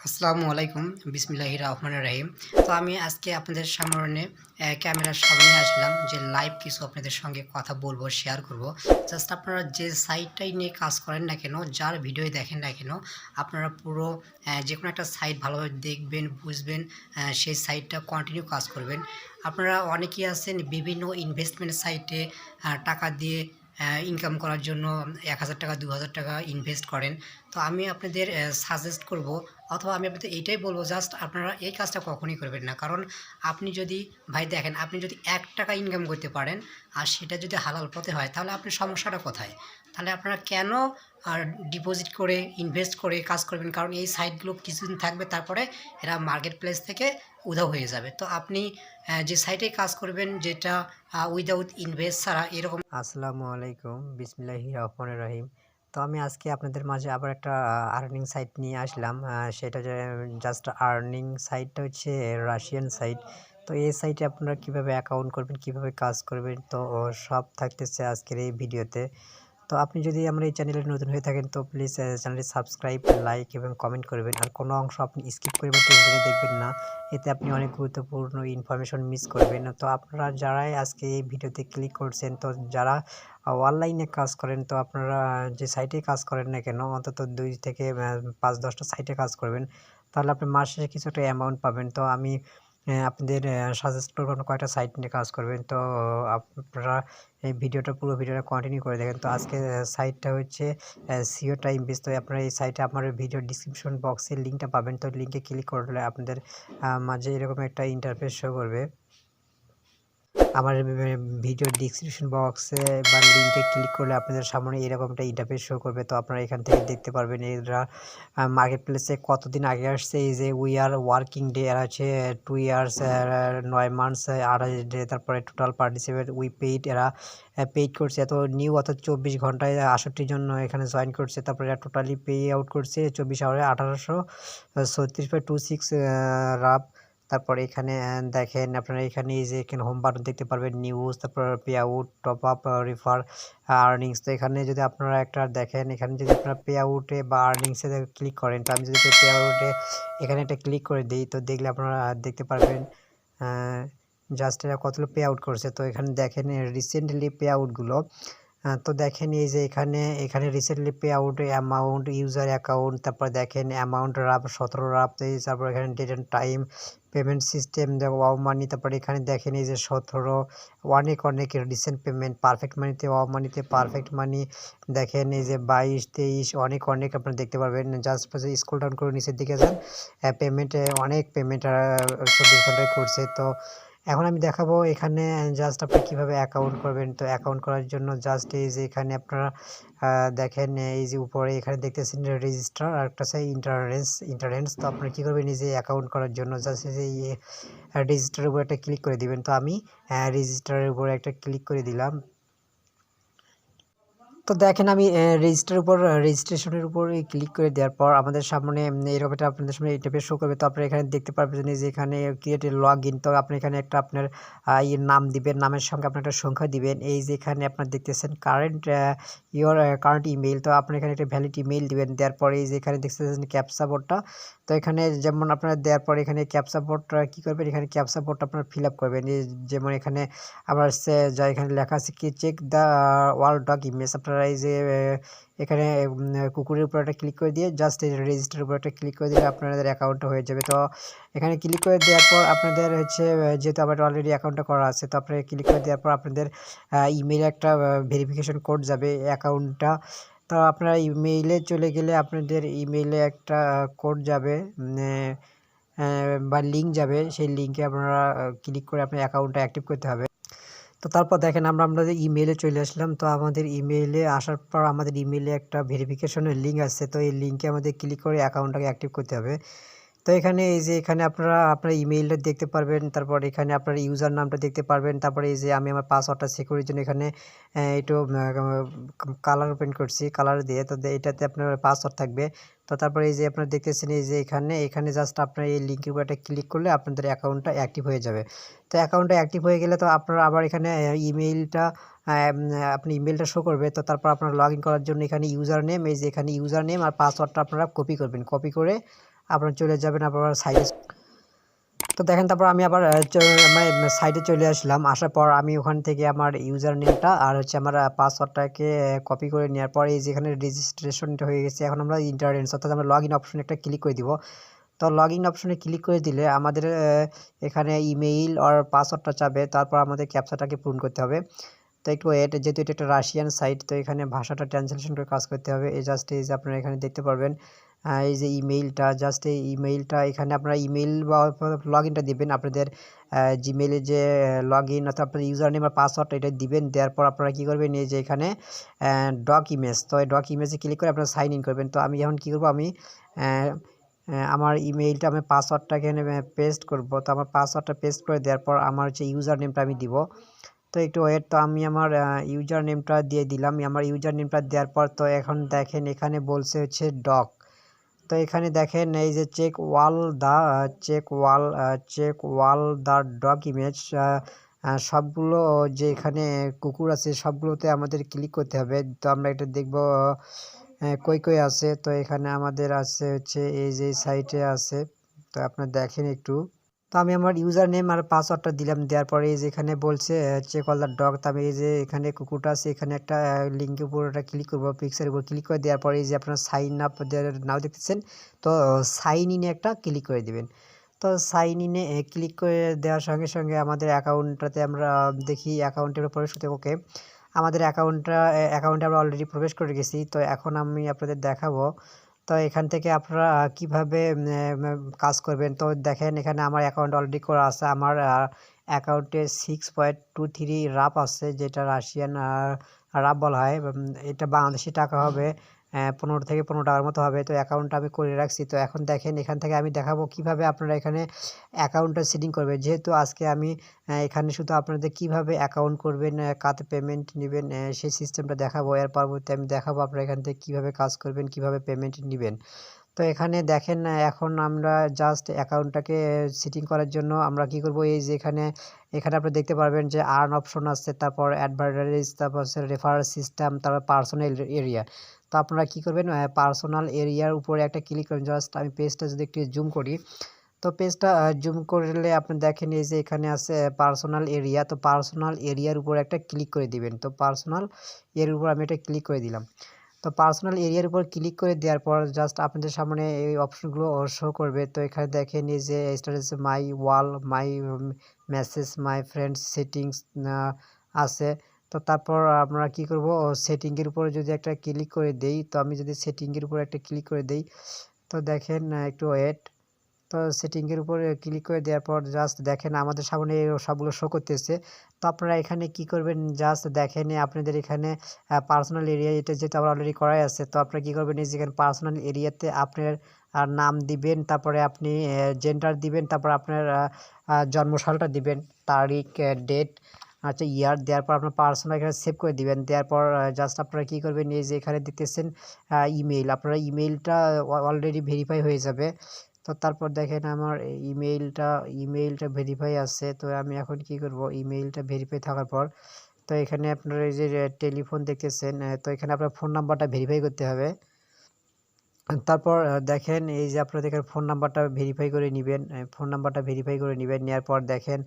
আসসালামু আলাইকুম। বিসমিল্লাহির রহমানির রহিম। তো আমি আজকে আপনাদের সামনে ক্যামেরার সামনে আসলাম যে লাইভ কিছু আপনাদের সঙ্গে কথা বলবো, শেয়ার করব। জাস্ট আপনারা যে সাইটটাই নিয়ে কাজ করেন না কেন, যার ভিডিওই দেখেন না কেন, আপনারা পুরো যেকোনো একটা সাইট ভালোভাবে দেখবেন, বুঝবেন, সেই সাইটটা কন্টিনিউ কাজ করবেন। আপনারা অনেকেই আছেন বিভিন্ন ইনভেস্টমেন্ট সাইটে টাকা দিয়ে ইনকাম করার জন্য ১,০০০ টাকা, ২,০০০ টাকা ইনভেস্ট করেন। তো আমি আপনাদের সাজেস্ট করব, অথবা আমি আপনাদের এইটাই বলবো, জাস্ট আপনারা এই কাজটা কখনোই করবেন না। কারণ আপনি যদি ভাই দেখেন, আপনি যদি ৳১ ইনকাম করতে পারেন আর সেটা যদি হালাল পথে হয়, তাহলে আপনার সমস্যাটা কোথায়? তাহলে আপনারা কেন ডিপোজিট করে, ইনভেস্ট করে কাজ করবেন? কারণ এই সাইটগুলো কিছুদিন থাকবে, তারপরে এরা মার্কেট প্লেস থেকে উধাও হয়ে যাবে। তো আপনি যে সাইটে কাজ করবেন, যেটা উইদাউট ইনভেস্ট ছাড়া এরকম। আসসালামু আলাইকুম, বিসমিল্লাহির রহমানির রহিম। তো আমি আজকে আপনাদের মাঝে আবার একটা আর্নিং সাইট নিয়ে আসলাম। সেটা যে জাস্ট আর্নিং সাইটটা হচ্ছে রাশিয়ান সাইট। তো এই সাইটে আপনারা কিভাবে অ্যাকাউন্ট করবেন, কিভাবে কাজ করবেন, তো সব থাকতেছে আজকের এই ভিডিওতে। তো আপনি যদি আমার এই চ্যানেলে নতুন হয়ে থাকেন তো প্লিজ চ্যানেলটি সাবস্ক্রাইব, লাইক এবং কমেন্ট করবেন। আর কোনো অংশ আপনি স্কিপ করে বা টেনে দেখবেন না, এতে আপনি অনেক গুরুত্বপূর্ণ ইনফরমেশন মিস করবেন। তো আপনারা যারাই আজকে এই ভিডিওতে ক্লিক করছেন, তো যারা অনলাইনে কাজ করেন, তো আপনারা যে সাইটে কাজ করেন না কেন, অন্তত ২ থেকে ৫-১০টা সাইটে কাজ করবেন। তাহলে আপনি মাস শেষে কিছু একটা অ্যামাউন্ট পাবেন। তো আমি আপনাদের সাজেস্ট করব আপনি কয়টা সাইট নিয়ে কাজ করবেন। তো আপনারা এই পুরো ভিডিওটা কন্টিনিউ করে দেখেন। তো আজকে সাইটটা হচ্ছে SEOTIME বেস। তো আপনারা এই সাইটে আমার ভিডিও ডিসক্রিপশন বক্সে লিঙ্কটা পাবেন। তো লিঙ্কে ক্লিক করলে আপনাদের মাঝে এরকম একটা ইন্টারফেস শো করবে। আমার ভিডিও ডিসক্রিপশন বক্সে বা লিঙ্কে ক্লিক করলে আপনাদের সামনে এরকম একটা ইন্টারফেস শো করবে। তো আপনারা এখান থেকে দেখতে পারবেন এরা মার্কেট প্লেসে কতদিন আগে আসছে। এই যে উই আর ওয়ার্কিং ডে এর আছে 2 ইয়ার্স, 9 মান্থস, 28 ডে, তারপরে টোটাল পার্টিসিপেট উই পেইড, এরা পেইড করছে এত নিউ, অর্থাৎ 24 ঘন্টায় 68 জন এখানে জয়েন করছে। তারপরে এরা টোটালি পে আউট করছে 24 আওয়ারে 1836.26 রাব। তারপরে এখানে দেখেন আপনারা, এখানে এই যে এখানে হোম বাটন দেখতে পারবেন, নিউজ, তারপর pay out, top up, refer, earnings. তো এখানে যদি আপনারা একটা দেখেন, এখানে যদি আপনারা পে আউটে বা আর্নিংসে ক্লিক করেন, তো আমি যদি পে আউটে এখানে একটা ক্লিক করে দিই, তো দেখলে আপনারা দেখতে পারবেন জাস্ট এরা কতগুলো পে আউট করছে। তো এখানে দেখেন রিসেন্টলি পে আউটগুলো। তো দেখেন এই যে এখানে recently pay out amount, user account, তারপর দেখেন অ্যামাউন্ট রাব 17 রাব। তারপর এখানে date and time, payment system, wow money. তারপরে এখানে দেখেন এই যে 17, অনেক রিসেন্ট পেমেন্ট, পারফেক্ট মানিতে, ওয়াও মানিতে, পারফেক্ট মানি। দেখেন এই যে 22, 23, অনেক আপনারা দেখতে পারবেন। জাস্ট স্ক্রল ডাউন করে নিচের দিকে যান, পেমেন্টে অনেক পেমেন্ট 24 ঘন্টায় করছে। তো এখন আমি দেখাবো এখানে জাস্ট আপনি কিভাবে অ্যাকাউন্ট করবেন। তো অ্যাকাউন্ট করার জন্য জাস্ট এই যে এখানে আপনারা দেখেন এই যে উপরে এখানে দেখতেছেন রেজিস্টার, আর একটা আছে ইন্টারেন্স। তো আপনারা কী করবেন, এই যে অ্যাকাউন্ট করার জন্য জাস্ট এই যে রেজিস্টারের উপর একটা ক্লিক করে দিবেন। তো আমি রেজিস্টারের উপর একটা ক্লিক করে দিলাম। তো দেখেন আমি রেজিস্ট্রেশনের উপর ক্লিক করে দেওয়ার পর আমাদের সামনে এরকম একটা আপনাদের সামনে ইন্টারফেস শো করবে। তো আপনারা এখানে দেখতে পারবেন যে এখানে ক্রিয়েট লগ ইন। তো আপনি এখানে একটা আপনার নাম দিবেন, নামের সঙ্গে আপনার একটা সংখ্যা দিবেন। এই যে এখানে আপনার দেখতেছেন কারেন্ট ইমেইল। তো আপনি এখানে একটা ভ্যালিড ইমেইল দিবেন। দেওয়ার পরে এই যে এখানে দেখতেছেন ক্যাপচা বোর্ডটা। তো এখানে যেমন আপনারা দেওয়ার পরে এখানে ক্যাপচা বোর্ডটা কী করবেন, এখানে ক্যাপচা বোর্ডটা আপনারা ফিল আপ করবেন। যেমন এখানে আবার যা এখানে লেখা আছে কি check the world dog image. আপনারা এই যে এখানে কুকুরের উপর একটা ক্লিক করে দিয়ে জাস্ট এই রেজিস্টারের উপর একটা ক্লিক করে দিলে আপনাদের অ্যাকাউন্টটা হয়ে যাবে। তো এখানে ক্লিক করে দেওয়ার পর আপনাদের হচ্ছে যেহেতু আমার অলরেডি অ্যাকাউন্টটা করা আছে, তো আপনারা ক্লিক করে দেওয়ার পর আপনাদের ইমেইলে একটা ভেরিফিকেশন কোড যাবে অ্যাকাউন্টটা। তো আপনারা ইমেইলে চলে গেলে আপনাদের ইমেইলে একটা কোড যাবে বা লিঙ্ক যাবে। সেই লিঙ্কে আপনারা ক্লিক করে আপনার অ্যাকাউন্টটা অ্যাক্টিভ করতে হবে। তো তারপর দেখেন আমরা আমাদের ইমেইলে চলে আসলাম। তো আমাদের ইমেইলে আসার পর আমাদের ইমেইলে একটা ভেরিফিকেশনের লিঙ্ক আসছে। তো এই লিঙ্কে আমাদের ক্লিক করে অ্যাকাউন্টটাকে অ্যাক্টিভ করতে হবে। তো এখানে এই যে এখানে আপনারা আপনার ইমেইলটা দেখতে পারবেন, তারপর এখানে আপনার ইউজার নামটা দেখতে পারবেন। তারপরে এই যে আমি আমার পাসওয়ার্ডটা সিকিউরিটির জন্য এখানে একটু কালার ওপেন করছি, কালার দিয়ে। তো এটাতে আপনার পাসওয়ার্ড থাকবে। তো তারপরে এই যে আপনারা দেখতেছেন এই যে এখানে জাস্ট আপনার এই লিঙ্কের উপর একটা ক্লিক করলে আপনাদের অ্যাকাউন্টটা অ্যাক্টিভ হয়ে যাবে। তো অ্যাকাউন্টটা অ্যাক্টিভ হয়ে গেলে তো আপনারা আবার এখানে ইমেইলটা আপনি ইমেইলটা শো করবে। তো তারপর আপনারা লগ ইন করার জন্য এখানে ইউজার নেম, এই যে এখানে ইউজার নেম আর পাসওয়ার্ডটা আপনারা কপি করবেন। কপি করে আপনারা চলে যাবেন আপনার সাইডে। তো দেখেন তারপর আমি আবার মানে সাইডে চলে আসলাম। আসার পর আমি ওখান থেকে আমার ইউজার নেমটা আর হচ্ছে আমার পাসওয়ার্ডটাকে কপি করে নেওয়ার পর এই যেখানে রেজিস্ট্রেশনটা হয়ে গেছে, এখন আমরা ইন্টারনেট অর্থাৎ আমরা লগ ইন অপশনে একটা ক্লিক করে দিব। তো লগ ইন অপশনে ক্লিক করে দিলে আমাদের এখানে ইমেইল আর পাসওয়ার্ডটা চাবে, তারপর আমাদের ক্যাপচাটাকে পূরণ করতে হবে। তো একটু ওয়েট, যেহেতু এটা একটা রাশিয়ান সাইট তো এখানে ভাষাটা ট্রান্সলেশন করে কাজ করতে হবে। এই জাস্ট এই যে আপনারা এখানে দেখতে পারবেন এই যে ইমেইলটা, জাস্ট এই ইমেইলটা এখানে আপনারা ইমেইল বা লগ ইনটা দেবেন আপনাদের জিমেইলে যে লগ ইন অর্থাৎ আপনার ইউজার নেম আর পাসওয়ার্ডটা এটা দিবেন। দেওয়ার পর আপনারা কী করবেন, এই যে এখানে ডক ইমেজ, তো এই ডক ইমেজে ক্লিক করে আপনারা সাইন ইন করবেন। তো আমি এখন কী করবো, আমি আমার ইমেইলটা আমি পাসওয়ার্ডটা এখানে পেস্ট করব। তো আমার পাসওয়ার্ডটা পেস্ট করে দেওয়ার পর আমার হচ্ছে ইউজার নেমটা আমি দিব। তো একটু ওয়েট, তো আমি আমার ইউজার নেমটা দিয়ে দিলাম। আমার ইউজার নেমটা দেওয়ার পর তো এখন দেখেন এখানে বলছে হচ্ছে ডক। তো এখানে দেখেন এই যে check all the dog image, সবগুলো যে এখানে কুকুর আছে সবগুলোতে আমাদের ক্লিক করতে হবে। তো আমরা এটা দেখব কই কই আছে। তো এখানে আমাদের আছে হচ্ছে এই যে সাইটে আছে, তো আপনারা দেখেন একটু। তো আমি আমার ইউজার নেম আর পাসওয়ার্ডটা দিলাম। দেওয়ার পরে এই যে এখানে বলছে চেক অল দ্য ডগ। তো আমি এই যে এখানে কুকুরটা আছে এখানে একটা লিঙ্কের উপর ওটা ক্লিক করবো, পিক্সের উপর ক্লিক করে দেওয়ার পরে এই যে আপনার সাইন আপ নাও দেখতেছেন, তো সাইন ইনে একটা ক্লিক করে দিবেন। তো সাইন ইনে ক্লিক করে দেওয়ার সঙ্গে সঙ্গে আমাদের অ্যাকাউন্টটাতে আমরা দেখি অ্যাকাউন্টে প্রবেশ করতে। ওকে, আমাদের অ্যাকাউন্টে আমরা অলরেডি প্রবেশ করে গেছি। তো এখন আমি আপনাদের দেখাবো তো এখান থেকে আপনারা কিভাবে কাজ করবেন। তো দেখেন এখানে আমার অ্যাকাউন্ট অলরেডি করা আছে। আমার অ্যাকাউন্টে 6.23 রাপ আছে, যেটা রাশিয়ান রাপ বলা হয়। এটা বাংলাদেশি টাকা হবে 15 থেকে 15 টাকার মতো হবে। তো অ্যাকাউন্টটা আমি করে রাখছি। তো এখন দেখেন এখান থেকে আমি দেখাবো কিভাবে আপনারা এখানে অ্যাকাউন্টটা সেটিং করবেন। যেহেতু আজকে আমি এখানে শুধু আপনাদের কিভাবে অ্যাকাউন্ট করবেন, কাতে পেমেন্ট নেবেন সেই সিস্টেমটা দেখাবো। এর পরবর্তী আমি দেখাবো আপনারা এখান থেকে কীভাবে কাজ করবেন, কিভাবে পেমেন্ট নেবেন। তো এখানে দেখেন এখন আমরা জাস্ট অ্যাকাউন্টটাকে সেটিং করার জন্য আমরা কি করব, এই যে এখানে আপনারা দেখতে পারবেন যে আর্ন অপশন আছে, তারপর অ্যাডভার্টাইজ, তারপর হচ্ছে রেফারেল সিস্টেম, তারপর পার্সোনাল এরিয়া। তো আপনারা কি করবেন, পার্সোনাল এরিয়ার উপরে একটা ক্লিক করবেন। জাস্ট আমি পেজটা যদি একটু জুম করি, তো পেজটা জুম করলে আপনি দেখেন এই যে এখানে আছে পার্সোনাল এরিয়া। তো পার্সোনাল এরিয়ার উপর একটা ক্লিক করে দিবেন। তো পার্সোনাল এর উপর আমি এটা ক্লিক করে দিলাম। তো পার্সোনাল এরিয়ার উপর ক্লিক করে দেওয়ার পর জাস্ট আপনাদের সামনে এই অপশনগুলো শো করবে। তো এখানে দেখেন এই যে status, my wall, my message, my friends, settings আছে। তো তারপর আমরা কি করব, সেটিংয়ের উপরে যদি একটা ক্লিক করে দেই, তো আমি যদি সেটিংয়ের উপর একটা ক্লিক করে দেই, তো দেখেন একটু ওয়েট। তো সেটিংয়ের উপরে ক্লিক করে দেওয়ার পর জাস্ট দেখেন আমাদের সামনে সবগুলো শো করতেছে। তো আপনারা এখানে কি করবেন, জাস্ট দেখেন আপনাদের এখানে পার্সোনাল এরিয়া এটা যেটা আমার অলরেডি করাই আছে। তো আপনারা কি করবেন, এই যেখানে পার্সোনাল এরিয়াতে আপনার নাম দিবেন, তারপরে আপনি জেন্ডার দিবেন, তারপর আপনার জন্মসালটা দিবেন, তারিখ, ডেট, আচ্ছা ইয়ার। দেওয়ার পর আপনার পার্সোনাল এখানে সেভ করে দিবেন। দেওয়ার পর জাস্ট আপনারা কী করবেন, এই যে এখানে দেখতেছেন ইমেইল, আপনারা ইমেইলটা অলরেডি ভেরিফাই হয়ে যাবে। তো তারপর দেখেন আমার ইমেইলটা ভেরিফাই আছে। তো আমি এখন কি করব, ইমেইলটা ভেরিফাই থাকার পর তো এখানে আপনার এই যে টেলিফোন দেখতেছেন, তো এখানে আপনার ফোন নাম্বারটা ভেরিফাই করতে হবে। তারপর দেখেন এই যে আপনাদের এখানে ফোন নাম্বারটা ভেরিফাই করে নেবেন। নেওয়ার পর দেখেন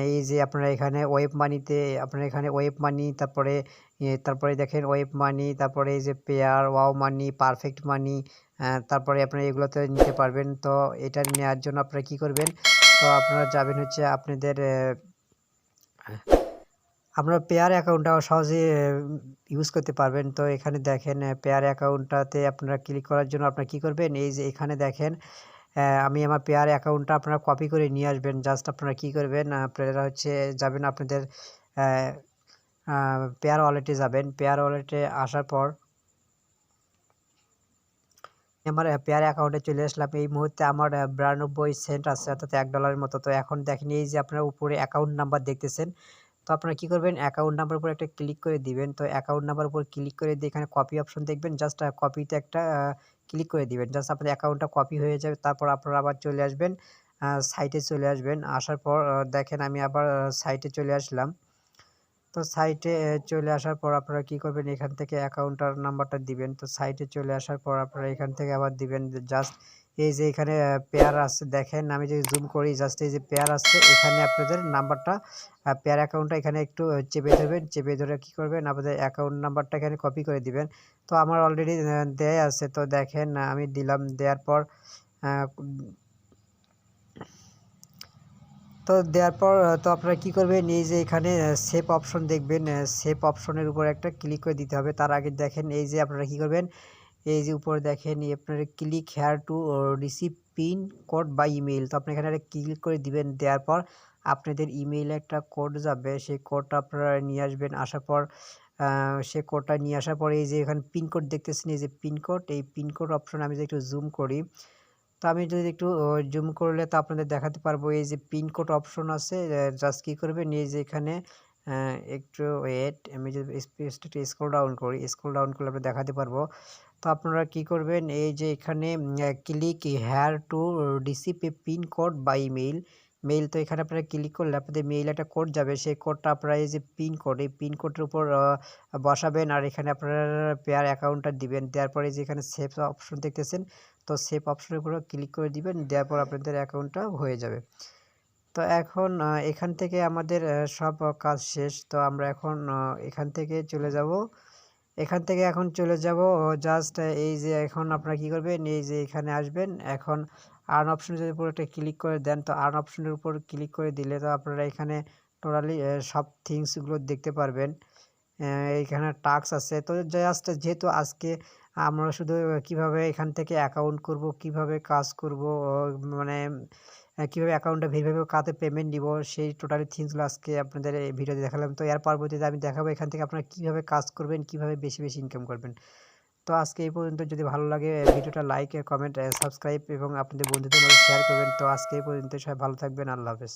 এই যে আপনারা এখানে ওয়েব মানিতে আপনারা এখানে ওয়েব মানি, তারপরে দেখেন ওয়েব মানি, তারপরে এই যে পেয়ার, ওয়াও মানি, পারফেক্ট মানি, তারপরে আপনারা এগুলোতে নিতে পারবেন। তো এটা নেওয়ার জন্য আপনারা কি করবেন, তো আপনারা যাবেন হচ্ছে আপনাদের আপনারা পেয়ার অ্যাকাউন্টটাও সহজে ইউজ করতে পারবেন। তো এখানে দেখেন পেয়ার অ্যাকাউন্টটাতে আপনারা ক্লিক করার জন্য আপনারা কি করবেন, এই যে এখানে দেখেন আমি আমার পেয়ার অ্যাকাউন্টটা আপনারা কপি করে নিয়ে আসবেন। জাস্ট আপনারা কি করবেন, আপনারা হচ্ছে যাবেন আপনাদের পেয়ার ওয়ালেটে যাবেন। পেয়ার ওয়ালেটে আসার পর আমার পেয়ার অ্যাকাউন্টে চলে আসলাম। এই মুহূর্তে আমার 92 সেন্ট আছে, অর্থাৎ $1 মতো। তো এখন দেখেন এই যে আপনারা উপরে অ্যাকাউন্ট নাম্বার দেখতেছেন, তো আপনারা কি করবেন, অ্যাকাউন্ট নাম্বার উপর একটা ক্লিক করে দিবেন। তো অ্যাকাউন্ট নাম্বার উপর ক্লিক করে দিয়ে এখানে কপি অপশন দেখবেন, জাস্ট কপিতে একটা ক্লিক করে দিবেন। জাস্ট আপনার অ্যাকাউন্টটা কপি হয়ে যাবে। তারপর আপনারা আবার চলে আসবেন সাইটে চলে আসবেন। আসার পর দেখেন আমি আবার সাইটে চলে আসলাম। তো সাইটে চলে আসার পর আপনারা কি করবেন, এখান থেকে অ্যাকাউন্টার নাম্বারটা দিবেন। তো সাইটে চলে আসার পর আপনারা এখান থেকে আবার দিবেন জাস্ট এই যে এখানে পেয়ার আছে, দেখেন আমি যদি জুম করি জাস্ট এই যে পেয়ার আছে, এখানে আপনাদের নাম্বারটা পেয়ার অ্যাকাউন্টটা এখানে একটু চেপে ধরবেন, চেপে ধরে কি করবেন আপনাদের অ্যাকাউন্ট নাম্বারটা এখানে কপি করে দিবেন। তো আমার অলরেডি দেয়া আছে, তো দেখেন আমি দিলাম, দেওয়ার পর তো আপনারা কি করবেন, এই যে এখানে সেভ অপশন দেখবেন, সেভ অপশনের উপর একটা ক্লিক করে দিতে হবে। তার আগে দেখেন এই যে আপনারা কি করবেন, এই যে উপরে দেখেন আপনারা click here to receive pin code by email. তো আপনি এখানে ক্লিক করে দিবেন, দেওয়ার পর আপনাদের ইমেইলে একটা কোড যাবে, সেই কোডটা আপনারা নিয়ে আসবেন। আসার পর সেই কোডটা নিয়ে আসার পরে এই যে এখানে পিন কোড দেখতেছেন, এই যে পিন কোড, এই পিন কোড অপশন আমি যদি একটু জুম করি, তো আমি যদি একটু জুম করলে তো আপনাদের দেখাতে পারবো। এই যে পিন কোড অপশন আছে, জাস্ট কি করবেন, এই যে এখানে একটু ওয়েট, আমি যদি স্পেসটা একটু স্ক্রল ডাউন করি, স্ক্রল ডাউন করলে আপনি দেখাতে পারবো। তো আপনারা কি করবেন, এই যে এখানে click here to receive a pin code by mail, mail, তো এখানে আপনারা ক্লিক করলে আপনাদের মেইল একটা কোড যাবে, সেই কোডটা আপনারা এই যে পিন কোড, এই পিন কোডের উপর বসাবেন, আর এখানে আপনারা পেয়ার অ্যাকাউন্টটা দিবেন। দেওয়ার পরে যে এখানে সেভ অপশন দেখতেছেন, তো সেভ অপশনের উপর ক্লিক করে দিবেন, দেওয়ার পর আপনাদের অ্যাকাউন্টটা হয়ে যাবে। তো এখন এখান থেকে আমাদের সব কাজ শেষ। তো আমরা এখন এখান থেকে চলে যাব, এখান থেকে এখন চলে যাব জাস্ট এই যে এখন আপনারা কি করবেন, এই যে এখানে আসবেন, এখন আর্ন অপশনের উপর একটা ক্লিক করে দেন। তো আর্ন অপশনের উপর ক্লিক করে দিলে তো আপনারা এখানে টোটালি সব থিংসগুলো দেখতে পারবেন। এইখানে টাস্ক আছে, তো জাস্ট যেহেতু আজকে আমরা শুধু কিভাবে এখান থেকে অ্যাকাউন্ট করব, কিভাবে কাজ করব, মানে কিভাবে অ্যাকাউন্টটা ভেরিফাই করব, কাতে পেমেন্ট দিব, সেই টোটালি থিংসগুলো আজকে আপনাদের এই ভিডিওতে দেখালাম। তো এর পরবর্তীতে আমি দেখাবো এখান থেকে আপনারা কিভাবে কাজ করবেন, কিভাবে বেশি বেশি ইনকাম করবেন। তো আজকে এই পর্যন্ত। যদি ভালো লাগে ভিডিওটা লাইক, কমেন্ট, সাবস্ক্রাইব এবং আপনাদের বন্ধুদের মধ্যে শেয়ার করবেন। তো আজকে এই পর্যন্ত, সবাই ভালো থাকবেন, আল্লাহ হাফেজ।